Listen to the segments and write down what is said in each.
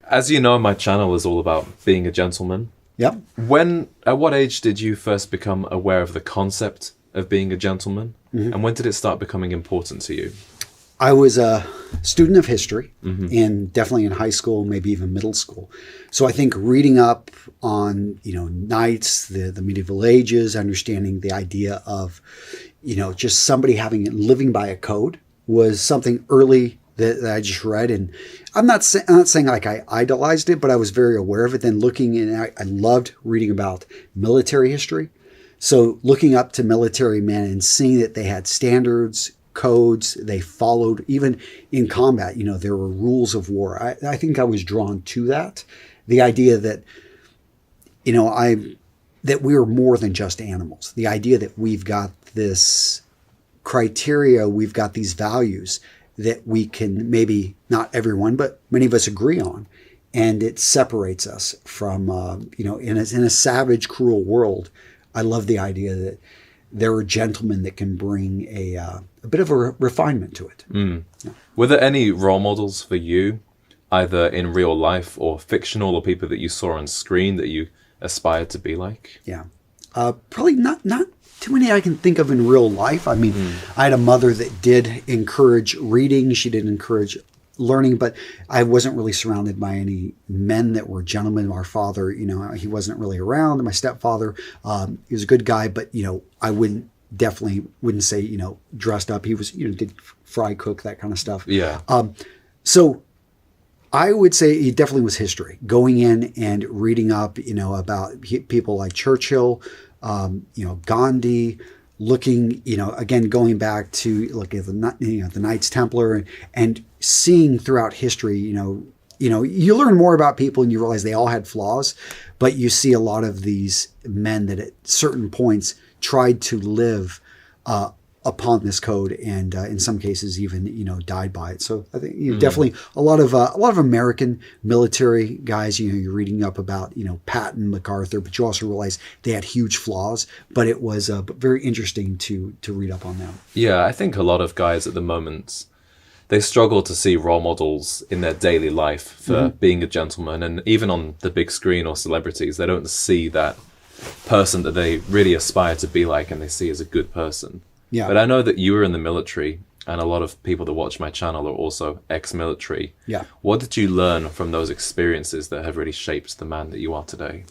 as you know, my channel is all about being a gentleman. Yep. At what age did you first become aware of the concept of being a gentleman? Mm-hmm. And when did it start becoming important to you? I was a student of history, and definitely in high school, maybe even middle school. So I think reading up on, knights, the medieval ages, understanding the idea of, just somebody living by a code was something early that I just read. And I'm not saying like I idolized it, but I was very aware of it. Then looking, and I loved reading about military history. So looking up to military men and seeing that they had standards, codes, they followed, even in combat, there were rules of war. I think I was drawn to that. The idea that, that we are more than just animals. The idea that we've got this criteria, we've got these values that we can, maybe not everyone, but many of us agree on. And it separates us from, in a savage, cruel world. I love the idea that there are gentlemen that can bring a bit of a refinement to it. Mm. Yeah. Were there any role models for you, either in real life or fictional, or people that you saw on screen that you aspired to be like? Yeah, probably not too many I can think of in real life. I mean, I had a mother that did encourage reading. She did encourage learning, but I wasn't really surrounded by any men that were gentlemen. Our father, he wasn't really around. My stepfather, he was a good guy, but, I definitely wouldn't say, dressed up. He was, did fry, cook, that kind of stuff. Yeah. So I would say he definitely was history. Going in and reading up, about people like Churchill, Gandhi, looking, again, going back to look at the Knights Templar and seeing throughout history, you learn more about people and you realize they all had flaws, but you see a lot of these men that at certain points tried to live upon this code, and in some cases even died by it. So I think definitely a lot of American military guys. You're reading up about Patton, MacArthur, but you also realize they had huge flaws. But it was very interesting to read up on them. Yeah, I think a lot of guys at the moment, they struggle to see role models in their daily life for being a gentleman, and even on the big screen or celebrities, they don't see that person that they really aspire to be like, and they see as a good person. Yeah. But I know that you were in the military, and a lot of people that watch my channel are also ex-military. Yeah. What did you learn from those experiences that have really shaped the man that you are today?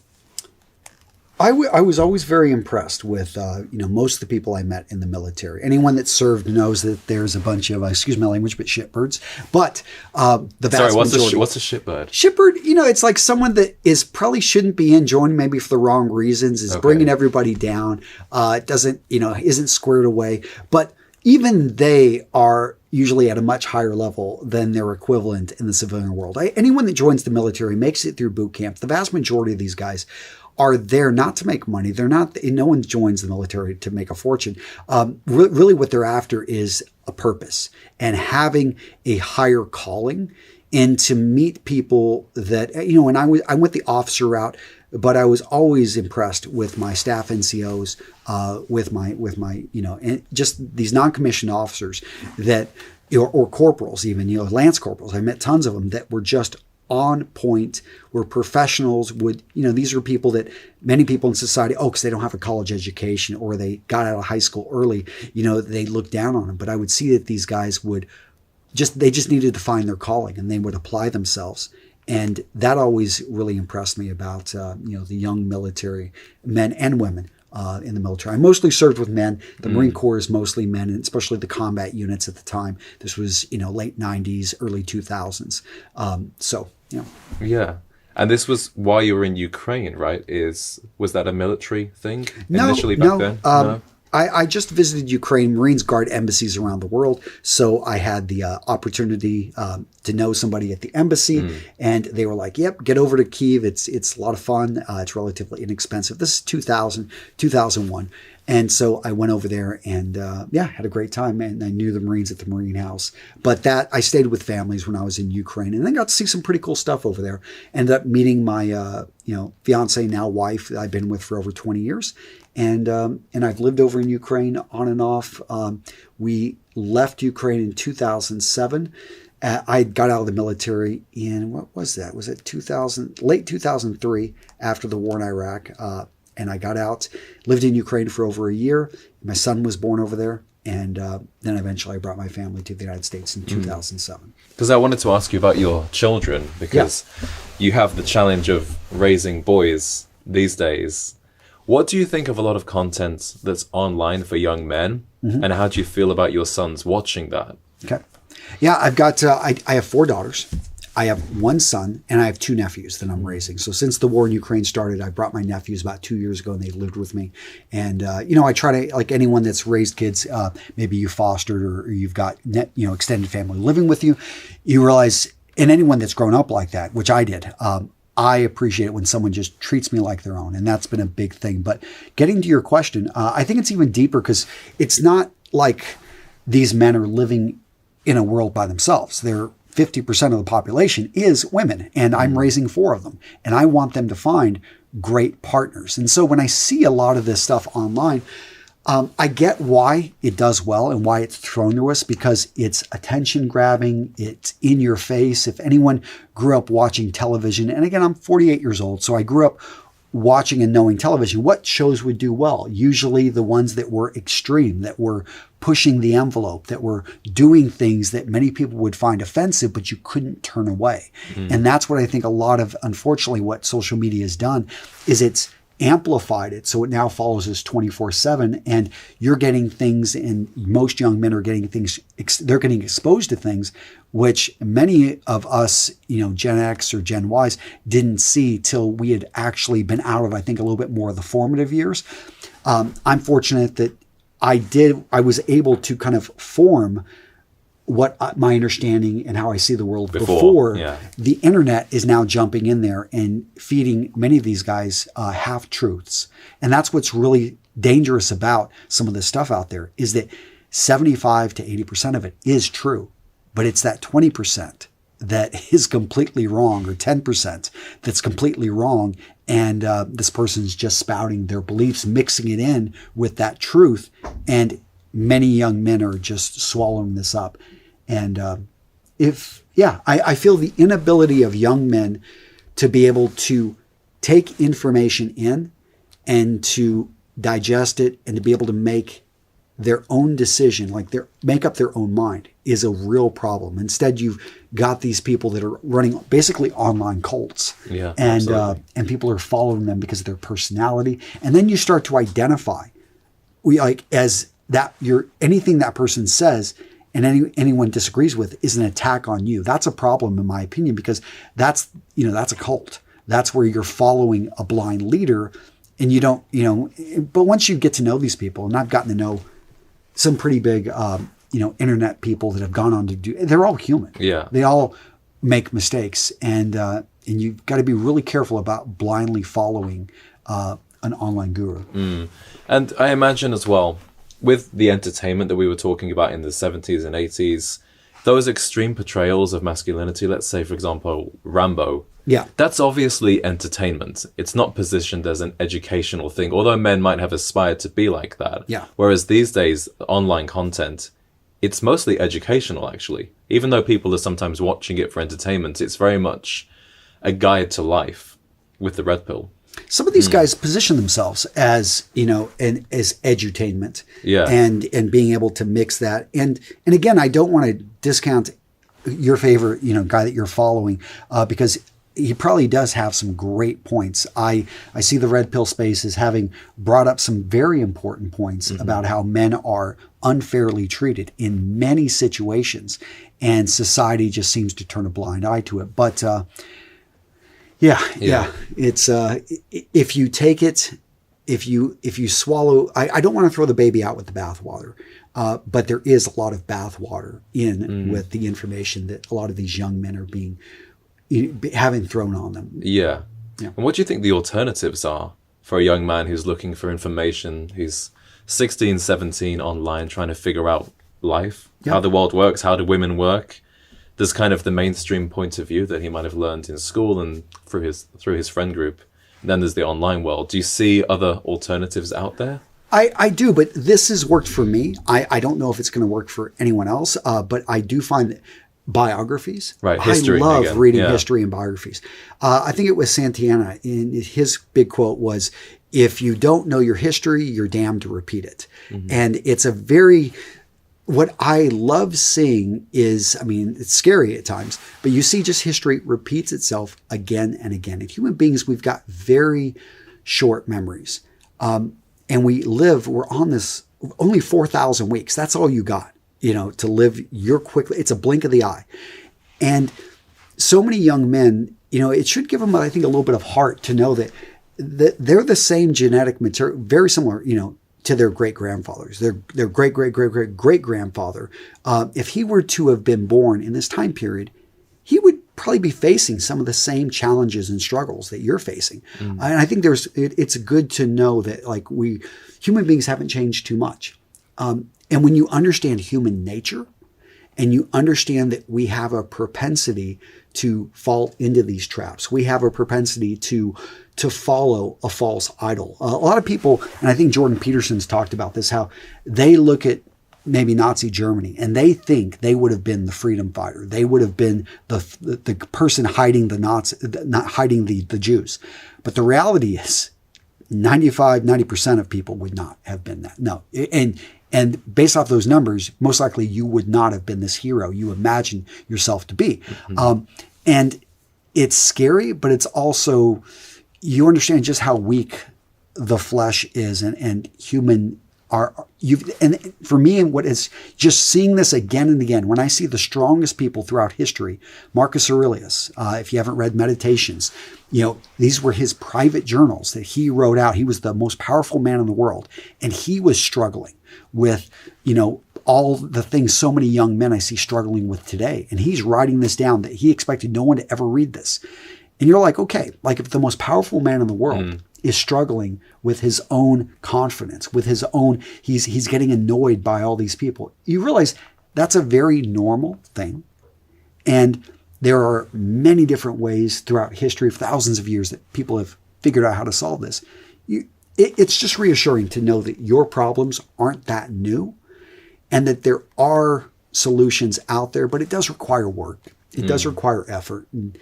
I was always very impressed with, most of the people I met in the military. Anyone that served knows that there's a bunch of, excuse my language, but shitbirds. But the vast majority. What's a shitbird? Shitbird, it's like someone that probably shouldn't be in, joining maybe for the wrong reasons, is bringing everybody down, doesn't, isn't squared away. But even they are usually at a much higher level than their equivalent in the civilian world. Anyone that joins the military makes it through boot camp. The vast majority of these guys are there not to make money. They're not. No one joins the military to make a fortune. Really, what they're after is a purpose and having a higher calling, and to meet people that And I went the officer route, but I was always impressed with my staff NCOs, with my and just these non-commissioned officers that or corporals, even lance corporals. I met tons of them that were just on point, where professionals would, these are people that many people in society, because they don't have a college education or they got out of high school early, they look down on them. But I would see that these guys they just needed to find their calling, and they would apply themselves. And that always really impressed me about, the young military men and women in the military. I mostly served with men. The Marine Corps is mostly men, and especially the combat units at the time. This was, late 90s, early 2000s. Yeah. And this was while you were in Ukraine, right? Was that a military thing initially back then? No. I just visited Ukraine. Marines guard embassies around the world. So I had the opportunity to know somebody at the embassy, and they were like, yep, get over to Kyiv. It's a lot of fun. It's relatively inexpensive. This is 2001. And so I went over there and, had a great time. And I knew the Marines at the Marine House. But I stayed with families when I was in Ukraine, and then got to see some pretty cool stuff over there. Ended up meeting my, fiance, now wife, that I've been with for over 20 years. And I've lived over in Ukraine on and off. We left Ukraine in 2007 I got out of the military in, what was that? Was it late 2003 after the war in Iraq? And I got out, lived in Ukraine for over a year. My son was born over there. And then eventually I brought my family to the United States in 2007. Because I wanted to ask you about your children, because you have the challenge of raising boys these days. What do you think of a lot of content that's online for young men? And how do you feel about your sons watching that? Okay. Yeah, I've got, I have 4 daughters. I have 1 son and I have 2 nephews that I'm raising. So since the war in Ukraine started, I brought my nephews about 2 years ago and they lived with me. And, I try to, like anyone that's raised kids, maybe you fostered or you've got, extended family living with you, you realize, and anyone that's grown up like that, which I did, I appreciate it when someone just treats me like their own. And that's been a big thing. But getting to your question, I think it's even deeper because it's not like these men are living in a world by themselves. They're 50% of the population is women, and I'm raising 4 of them, and I want them to find great partners. And so when I see a lot of this stuff online, I get why it does well and why it's thrown to us, because it's attention grabbing, it's in your face. If anyone grew up watching television, and again, I'm 48 years old, so I grew up watching and knowing television, what shows would do well? Usually the ones that were extreme, that were pushing the envelope, that were doing things that many people would find offensive, but you couldn't turn away. And that's what I think a lot of, unfortunately, what social media has done is it's amplified it. So it now follows us 24/7, and you're getting things, and most young men are getting things, they're getting exposed to things which many of us, Gen X or Gen Ys didn't see till we had actually been out of, I think, a little bit more of the formative years. I'm fortunate that I was able to kind of form what my understanding and how I see the world before the internet is now jumping in there and feeding many of these guys half-truths. And that's what's really dangerous about some of this stuff out there, is that 75 to 80% of it is true, but it's that 20% that is completely wrong, or 10% that's completely wrong. And this person's just spouting their beliefs, mixing it in with that truth. And many young men are just swallowing this up. And I feel the inability of young men to be able to take information in and to digest it and to be able to make their own decision, make up their own mind, is a real problem. Instead, you've got these people that are running basically online cults, and people are following them because of their personality. And then you start to identify, anything that person says and anyone disagrees with is an attack on you. That's a problem, in my opinion, because that's a cult. That's where you're following a blind leader, and you don't, but once you get to know these people, and I've gotten to know some pretty big, internet people that have gone on to they're all human. Yeah. They all make mistakes, and you've got to be really careful about blindly following an online guru. And I imagine as well, with the entertainment that we were talking about in the 70s and 80s, those extreme portrayals of masculinity, let's say, for example, Rambo, that's obviously entertainment. It's not positioned as an educational thing, although men might have aspired to be like that. Yeah. Whereas these days, online content, it's mostly educational, actually. Even though people are sometimes watching it for entertainment, it's very much a guide to life with the red pill. Some of these guys position themselves as, as edutainment, and being able to mix that. And again, I don't want to discount your favorite, guy that you're following, because he probably does have some great points. I see the red pill space as having brought up some very important points about how men are unfairly treated in many situations, and society just seems to turn a blind eye to it. But it's if you take it, if you swallow, I don't want to throw the baby out with the bathwater, but there is a lot of bathwater with the information that a lot of these young men are having thrown on them. Yeah. And what do you think the alternatives are for a young man who's looking for information, who's 16, 17 online, trying to figure out life, how the world works, how do women work? There's kind of the mainstream point of view that he might have learned in school and through his friend group. And then there's the online world. Do you see other alternatives out there? I do, but this has worked for me. I don't know if it's going to work for anyone else, but I do find that biographies. Right, history. I love again. reading Yeah. history and biographies. I think it was Centeno, and his big quote was, "If you don't know your history, you're damned to repeat it." And it's a very, what I love seeing is, I mean, it's scary at times, but you see just history repeats itself again and again. And human beings, we've got very short memories. And we're on this only 4,000 weeks. That's all you got, to live your quickly. It's a blink of the eye. And so many young men, it should give them, I think, a little bit of heart to know that they're the same genetic material, very similar, to their great-grandfathers, their great-great-great-great-great-grandfather. If he were to have been born in this time period, he would probably be facing some of the same challenges and struggles that you're facing. And I think it's good to know that human beings haven't changed too much. And when you understand human nature, and you understand that we have a propensity to fall into these traps. We have a propensity to follow a false idol. A lot of people, and I think Jordan Peterson's talked about this, how they look at maybe Nazi Germany and they think they would have been the freedom fighter. They would have been the person hiding the Nazi, not hiding the Jews. But the reality is 90% of people would not have been that. No. And based off those numbers, most likely you would not have been this hero you imagine yourself to be. And it's scary, but it's also, you understand just how weak the flesh is and human are. And for me, and what is just seeing this again and again, when I see the strongest people throughout history, Marcus Aurelius, if you haven't read Meditations, these were his private journals that he wrote out. He was the most powerful man in the world, and he was struggling with, all the things so many young men I see struggling with today. And he's writing this down that he expected no one to ever read this. And you're like, okay, if the most powerful man in the world is struggling with his own confidence, with his own, he's getting annoyed by all these people, you realize that's a very normal thing. And there are many different ways throughout history of thousands of years that people have figured out how to solve this. It's just reassuring to know that your problems aren't that new and that there are solutions out there, but it does require work. It does require effort. And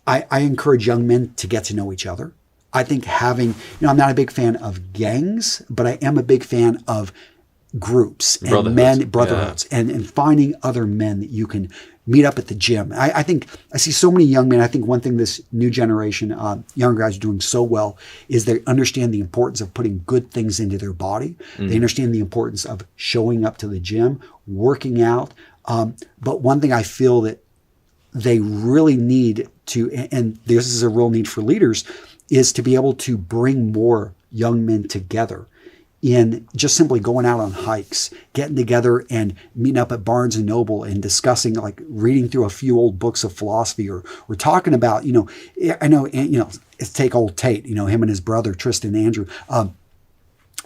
I encourage young men to get to know each other. I think having, I'm not a big fan of gangs, but I am a big fan of groups and brotherhoods, and finding other men that you can meet up at the gym. I think I see so many young men. I think one thing this new generation, younger guys are doing so well is they understand the importance of putting good things into their body. They understand the importance of showing up to the gym, working out. But one thing I feel that they really need to, and this is a real need for leaders, is to be able to bring more young men together in just simply going out on hikes, getting together and meeting up at Barnes and Noble and discussing, reading through a few old books of philosophy, or we're talking about, I know, take old Tate, him and his brother, Tristan Andrew,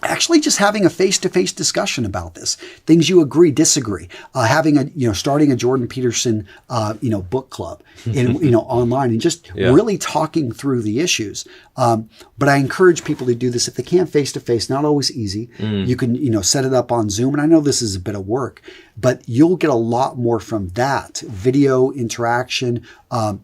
actually just having a face-to-face discussion about this, things you agree, disagree, starting a Jordan Peterson, book club online, and just really talking through the issues. But I encourage people to do this if they can face-to-face, not always easy. You can, set it up on Zoom. And I know this is a bit of work, but you'll get a lot more from that video interaction,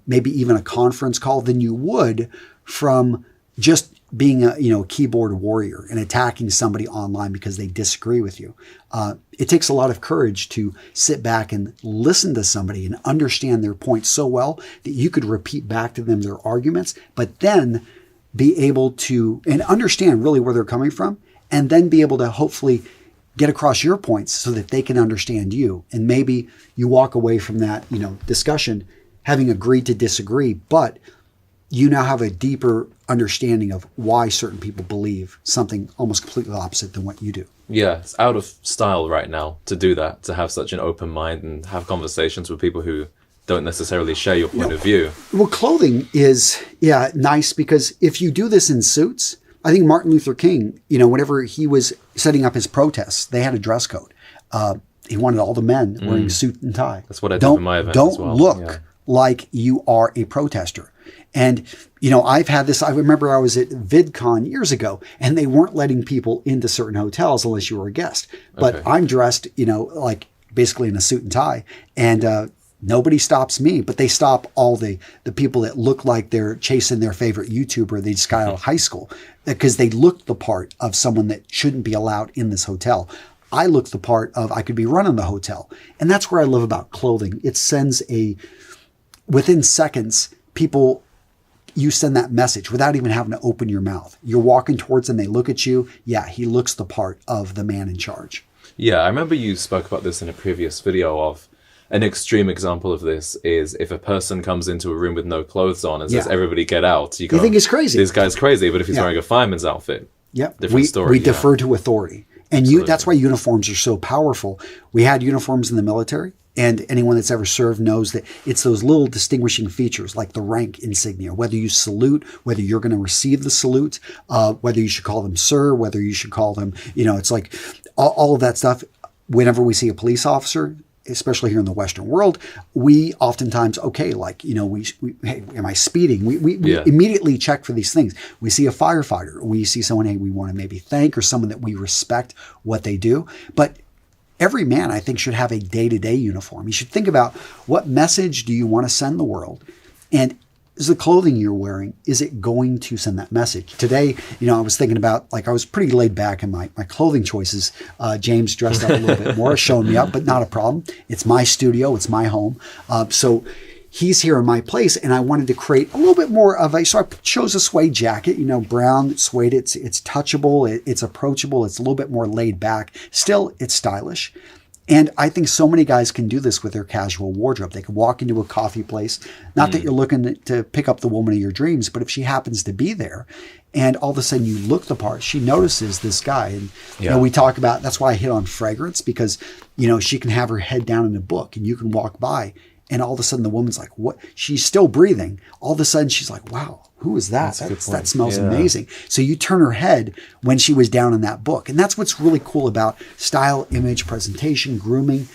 maybe even a conference call than you would from just being a keyboard warrior and attacking somebody online because they disagree with you. It takes a lot of courage to sit back and listen to somebody and understand their point so well that you could repeat back to them their arguments, but then be able to, and understand really where they're coming from, and then be able to hopefully get across your points so that they can understand you. And maybe you walk away from that, discussion having agreed to disagree, but you now have a deeper understanding of why certain people believe something almost completely opposite than what you do. Yeah, it's out of style right now to do that, to have such an open mind and have conversations with people who don't necessarily share your point of view. Well, clothing is, nice, because if you do this in suits, I think Martin Luther King, whenever he was setting up his protests, they had a dress code. He wanted all the men wearing a suit and tie. That's what I do in my event as well. Don't look like you are a protester. And, I've had this, I remember I was at VidCon years ago, and they weren't letting people into certain hotels unless you were a guest. But I'm dressed, basically in a suit and tie. And Nobody stops me, but they stop all the people that look like they're chasing their favorite YouTuber they just got out of high school because they look the part of someone that shouldn't be allowed in this hotel. I look the part of I could be running the hotel. And that's where I love about clothing. It sends within seconds, you send that message without even having to open your mouth. You're walking towards them, they look at you. Yeah, he looks the part of the man in charge. Yeah, I remember you spoke about this in a previous video of an extreme example of this is if a person comes into a room with no clothes on and says, everybody get out. You think he's crazy. This guy's crazy, but if he's wearing a fireman's outfit, different story. We defer to authority. And that's why uniforms are so powerful. We had uniforms in the military, and anyone that's ever served knows that it's those little distinguishing features like the rank insignia, whether you salute, whether you're going to receive the salute, whether you should call them sir, whether you should call them, it's like all of that stuff. Whenever we see a police officer, especially here in the Western world, we oftentimes, hey, am I speeding? We immediately check for these things. We see a firefighter, we see someone, hey, we want to maybe thank, or someone that we respect what they do. But every man, I think, should have a day-to-day uniform. You should think about what message do you want to send the world? And is the clothing you're wearing, is it going to send that message? Today, I was thinking about, I was pretty laid back in my clothing choices. James dressed up a little bit more, showing me up, but not a problem. It's my studio. It's my home. So he's here in my place, and I wanted to create a little bit more of so I chose a suede jacket, brown suede. It's touchable. It's approachable. It's a little bit more laid back. Still, it's stylish. And I think so many guys can do this with their casual wardrobe. They can walk into a coffee place, not that you're looking to pick up the woman of your dreams, but if she happens to be there and all of a sudden you look the part, she notices this guy. And we talk about, that's why I hit on fragrance, because, she can have her head down in a book and you can walk by and all of a sudden the woman's like, what? She's still breathing. All of a sudden she's like, wow, who is that? That smells amazing. So you turn her head when she was down in that book. And that's what's really cool about style, image, presentation, grooming,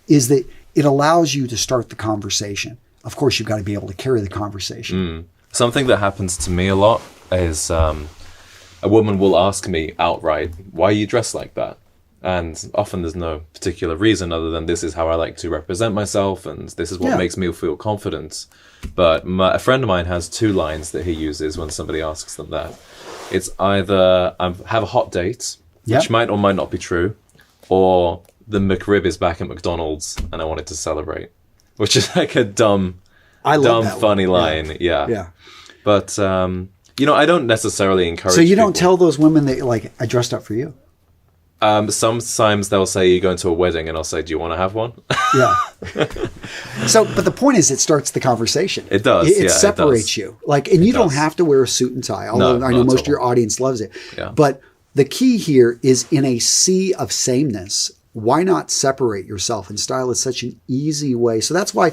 is that it allows you to start the conversation. Of course, you've got to be able to carry the conversation. Something that happens to me a lot is a woman will ask me outright, why are you dressed like that? And often there's no particular reason other than this is how I like to represent myself and this is what makes me feel confident. But a friend of mine has two lines that he uses when somebody asks them that. It's either I have a hot date, which might or might not be true, or the McRib is back at McDonald's and I wanted to celebrate, which is like a dumb, funny line. Yeah. But, I don't necessarily encourage So you don't people. tell those women that, I dressed up for you? Sometimes they'll say you go into a wedding and I'll say, do you want to have one? Yeah. But the point is it starts the conversation. It does. It separates you. And you don't have to wear a suit and tie, although I know most of your audience loves it. Yeah. But the key here is in a sea of sameness, why not separate yourself? And style is such an easy way. So that's why,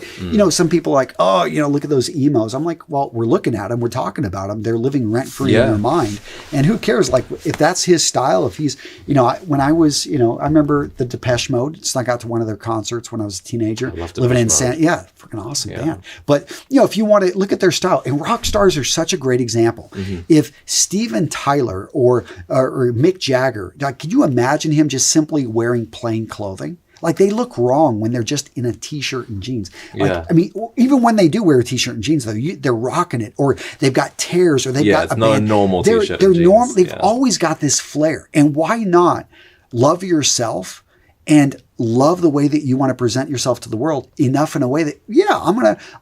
some people are like, oh, look at those emos. I'm like, well, we're looking at them. We're talking about them. They're living rent free in your mind. And who cares? If that's his style, if he's, when I was, I remember the Depeche Mode snuck out to one of their concerts when I was a teenager, living in freaking awesome band. But, if you want to look at their style, and rock stars are such a great example. If Steven Tyler or Mick Jagger, could you imagine him just simply wearing plain clothing? They look wrong when they're just in a t-shirt and jeans. Even when they do wear a t-shirt and jeans, though, they're rocking it, or they've got tears, or they've got it's not a normal t-shirt. They're normal. They've always got this flair. And why not love yourself and love the way that you want to present yourself to the world enough in a way that, I'm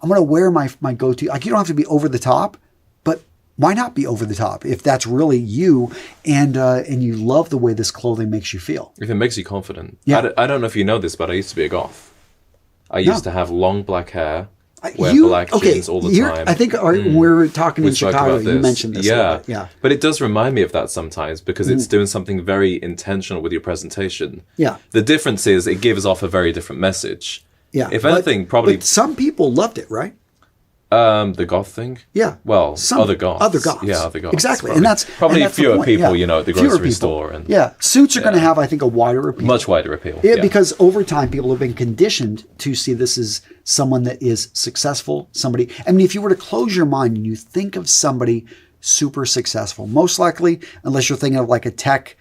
gonna wear my go-to. You don't have to be over the top, but why not be over the top if that's really you and you love the way this clothing makes you feel? If it makes you confident. Yeah. I don't know if you know this, but I used to be a goth. I used to have long black hair, wear black jeans all the time. I think when we were talking in Chicago, you mentioned this. Yeah. But it does remind me of that sometimes because it's doing something very intentional with your presentation. Yeah. The difference is it gives off a very different message. Yeah. If anything, probably... But some people loved it, right? The goth thing? Yeah. Well, other goths. Other goths. Yeah, other goths. Exactly. Probably. And that's fewer people, at the grocery store. And suits are going to have, I think, a wider appeal. Much wider appeal. Yeah, because over time, people have been conditioned to see this as someone that is successful, somebody. If you were to close your mind and you think of somebody super successful, most likely, unless you're thinking of a tech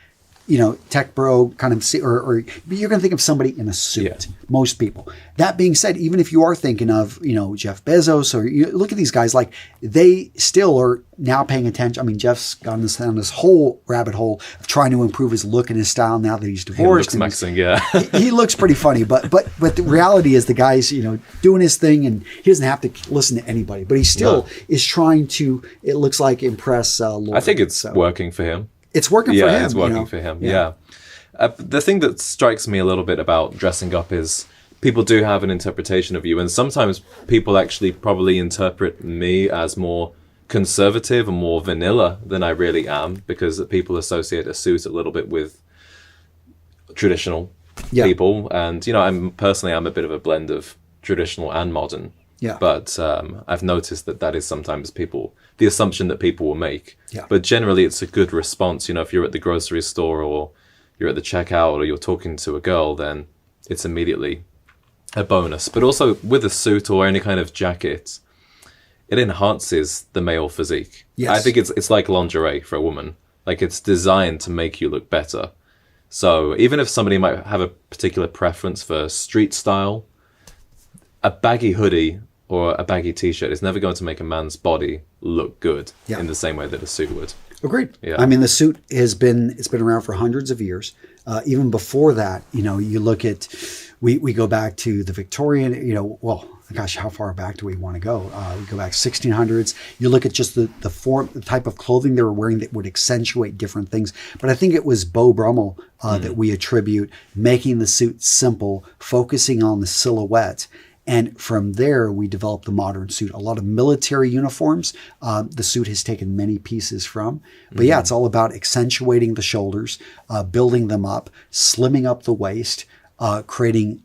tech bro kind of, or you're going to think of somebody in a suit. Yeah. Most people. That being said, even if you are thinking of, Jeff Bezos, or you look at these guys, like they still are now paying attention. I mean, Jeff's gone down this whole rabbit hole of trying to improve his look and his style now that he's divorced. He looks yeah. he looks pretty funny, but the reality is the guy's, doing his thing, and he doesn't have to listen to anybody, but he still is trying to, it looks like, impress Lori. I think it's working for him. It's working for him. Yeah, it's working for him. Yeah. The thing that strikes me a little bit about dressing up is people do have an interpretation of you, and sometimes people actually probably interpret me as more conservative and more vanilla than I really am, because people associate a suit a little bit with traditional people, and I'm a bit of a blend of traditional and modern. Yeah. But I've noticed that is sometimes the assumption that people will make. Yeah. But generally it's a good response. If you're at the grocery store or you're at the checkout or you're talking to a girl, then it's immediately a bonus. But also with a suit or any kind of jacket, it enhances the male physique. Yes. I think it's like lingerie for a woman. Like, it's designed to make you look better. So even if somebody might have a particular preference for street style, a baggy hoodie or a baggy t-shirt is never going to make a man's body look good in the same way that a suit would. Agreed. Yeah. I mean, the suit it's been around for hundreds of years. Even before that, you look at, we go back to the Victorian, how far back do we want to go? We go back 1600s. You look at just the form, the type of clothing they were wearing that would accentuate different things. But I think it was Beau Brummel that we attribute making the suit simple, focusing on the silhouette. And from there, we developed the modern suit. A lot of military uniforms, the suit has taken many pieces from. But yeah, it's all about accentuating the shoulders, building them up, slimming up the waist, creating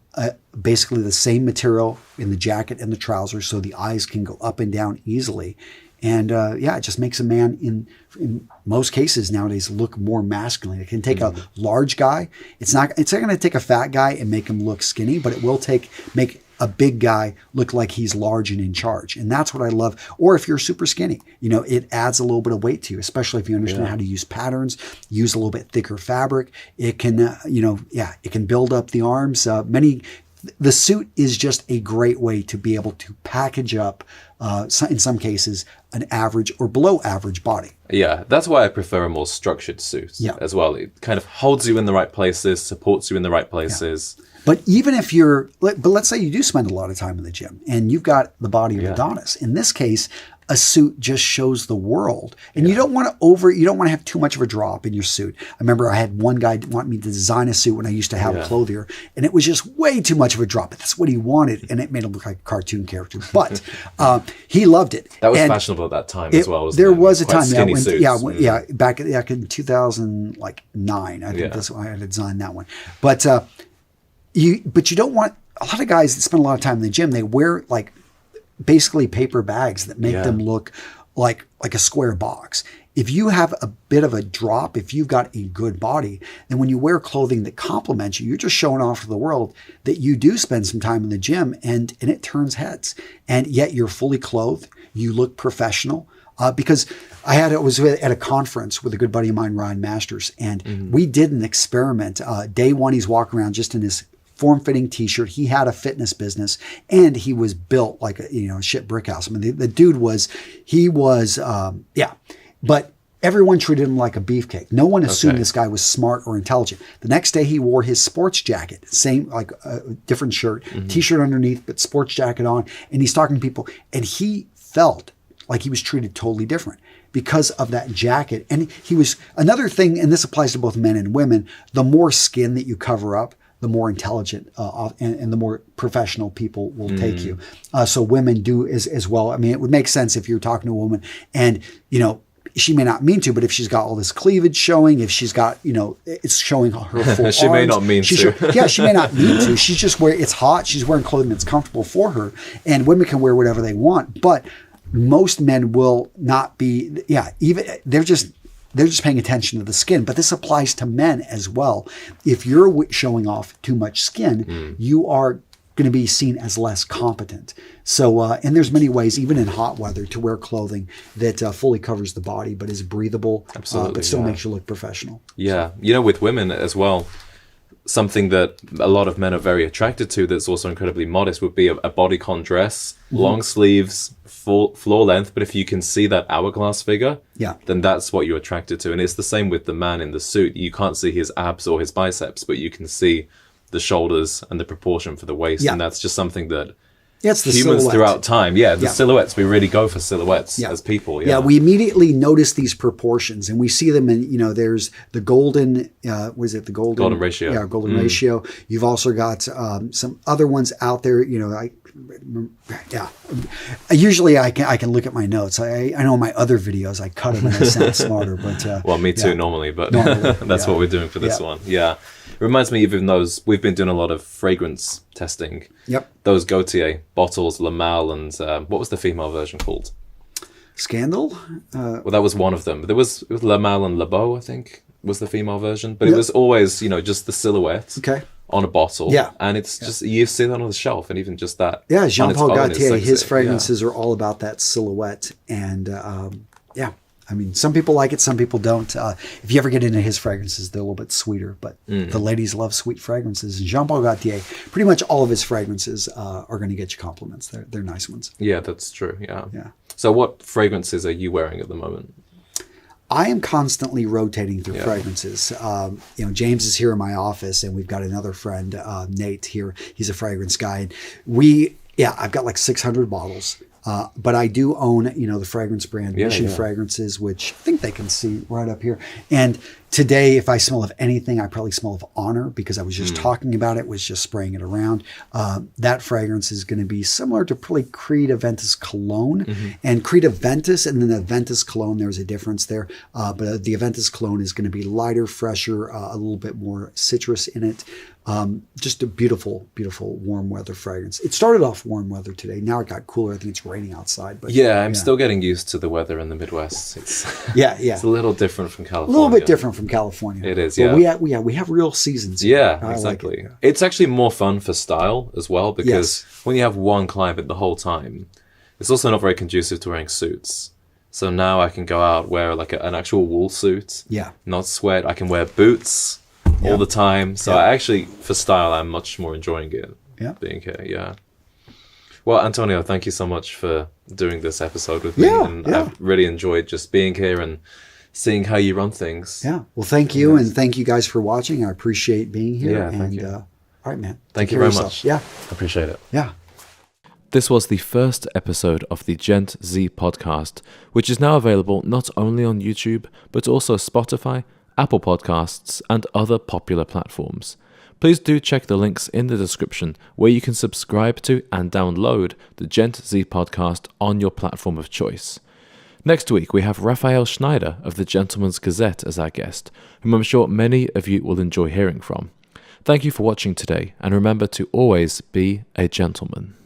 basically the same material in the jacket and the trousers so the eyes can go up and down easily. And it just makes a man in most cases nowadays look more masculine. It can take a large guy. It's not going to take a fat guy and make him look skinny, but it will make a big guy look like he's large and in charge. And that's what I love. Or if you're super skinny, it adds a little bit of weight to you, especially if you understand how to use patterns, use a little bit thicker fabric. It can, it can build up the arms. The suit is just a great way to be able to package up, in some cases, an average or below average body. Yeah, that's why I prefer a more structured suit as well. It kind of holds you in the right places, supports you in the right places. Yeah. But even if let's say you do spend a lot of time in the gym and you've got the body of Adonis. In this case, a suit just shows the world. And you don't want to have too much of a drop in your suit. I remember I had one guy want me to design a suit when I used to have a clothier, and it was just way too much of a drop. But that's what he wanted, and it made him look like a cartoon character. But he loved it. That was fashionable at that time as well, wasn't there it? Was a time, skinny suits. back in 2009, I think that's when I had designed that one. But you don't want, a lot of guys that spend a lot of time in the gym, they wear like basically paper bags that make them look like a square box. If you have a bit of a drop, if you've got a good body, then when you wear clothing that complements you, you're just showing off to the world that you do spend some time in the gym, and it turns heads. And yet you're fully clothed, you look professional. Because I was at a conference with a good buddy of mine, Ryan Masters, and we did an experiment. Day one, he's walking around just in his form-fitting t-shirt. He had a fitness business, and he was built like a shit brick house. I mean, the dude was, but everyone treated him like a beefcake. No one assumed this guy was smart or intelligent. The next day, he wore his sports jacket, same, like a different shirt, t-shirt underneath, but sports jacket on, and he's talking to people, and he felt like he was treated totally different because of that jacket. And he was, another thing, and this applies to both men and women, the more skin that you cover up, the more intelligent and the more professional people will take you. So women do as well. I mean, it would make sense if you're talking to a woman and, she may not mean to, but if she's got all this cleavage showing, if she's got, it's showing her full she arms, may not mean to. She may not mean to. She's just it's hot. She's wearing clothing that's comfortable for her. And women can wear whatever they want. But most men will not be, even they're just paying attention to the skin, but this applies to men as well. If you're showing off too much skin, you are going to be seen as less competent. So, and there's many ways, even in hot weather, to wear clothing that fully covers the body, but is breathable, but still makes you look professional. Yeah. You know, with women as well, something that a lot of men are very attracted to that's also incredibly modest would be a bodycon dress, long sleeves, full floor length. But if you can see that hourglass figure, then that's what you're attracted to. And it's the same with the man in the suit. You can't see his abs or his biceps, but you can see the shoulders and the proportion for the waist. And that's just something that it's the humans silhouette. throughout time, the silhouettes, we really go for silhouettes as people. Yeah, we immediately notice these proportions, and we see them in, you know, there's the golden, was it the golden ratio? Yeah, golden ratio. You've also got some other ones out there, you know, usually I can look at my notes. I know in my other videos I cut them and I sound smarter, but well, me too normally, but that's what we're doing for this one. Yeah. It reminds me even those, we've been doing a lot of fragrance testing. Those Gautier bottles, La Malle, and what was the female version called? Scandal? Well, that was one of them. It was La Malle and Le Beau, I think, was the female version. But it was always, you know, just the silhouette on a bottle. And it's just, you see that on the shelf, and even just that. Yeah, Jean-Paul Gaultier, his fragrances are all about that silhouette. And I mean, some people like it, some people don't. If you ever get into his fragrances, they're a little bit sweeter, but the ladies love sweet fragrances. And Jean-Paul Gaultier, pretty much all of his fragrances are going to get you compliments. They're nice ones. Yeah, that's true. Yeah. So what fragrances are you wearing at the moment? I am constantly rotating through fragrances. You know, James is here in my office, and we've got another friend, Nate, here. He's a fragrance guy. I've got like 600 bottles. But I do own, you know, the fragrance brand Mission Fragrances, which I think they can see right up here. And today, if I smell of anything, I probably smell of Honor, because I was just talking about it, was just spraying it around. That fragrance is going to be similar to probably Creed Aventus Cologne. And Creed Aventus and then the Aventus Cologne, there's a difference there. But the Aventus Cologne is going to be lighter, fresher, a little bit more citrus in it. Just a beautiful, beautiful warm weather fragrance. It started off warm weather today. Now it got cooler. I think it's raining outside. But I'm still getting used to the weather in the Midwest. It's it's a little different from California. A little bit different from California. It is, But we have real seasons here. Yeah, exactly. Like it. It's actually more fun for style as well, because when you have one climate the whole time, it's also not very conducive to wearing suits. So now I can go out, wear like an actual wool suit, not sweat. I can wear boots all the time. So I actually, for style, I'm much more enjoying it being here. Well, Antonio, thank you so much for doing this episode with me. I've really enjoyed just being here and seeing how you run things. Yeah. Well, thank you. And thank you guys for watching. I appreciate being here. Yeah, thank you. All right, man. Thank you very much. Yeah. I appreciate it. Yeah. This was the first episode of the Gent Z podcast, which is now available not only on YouTube, but also Spotify, Apple Podcasts, and other popular platforms. Please do check the links in the description where you can subscribe to and download the Gent Z podcast on your platform of choice. Next week, we have Raphael Schneider of the Gentleman's Gazette as our guest, whom I'm sure many of you will enjoy hearing from. Thank you for watching today, and remember to always be a gentleman.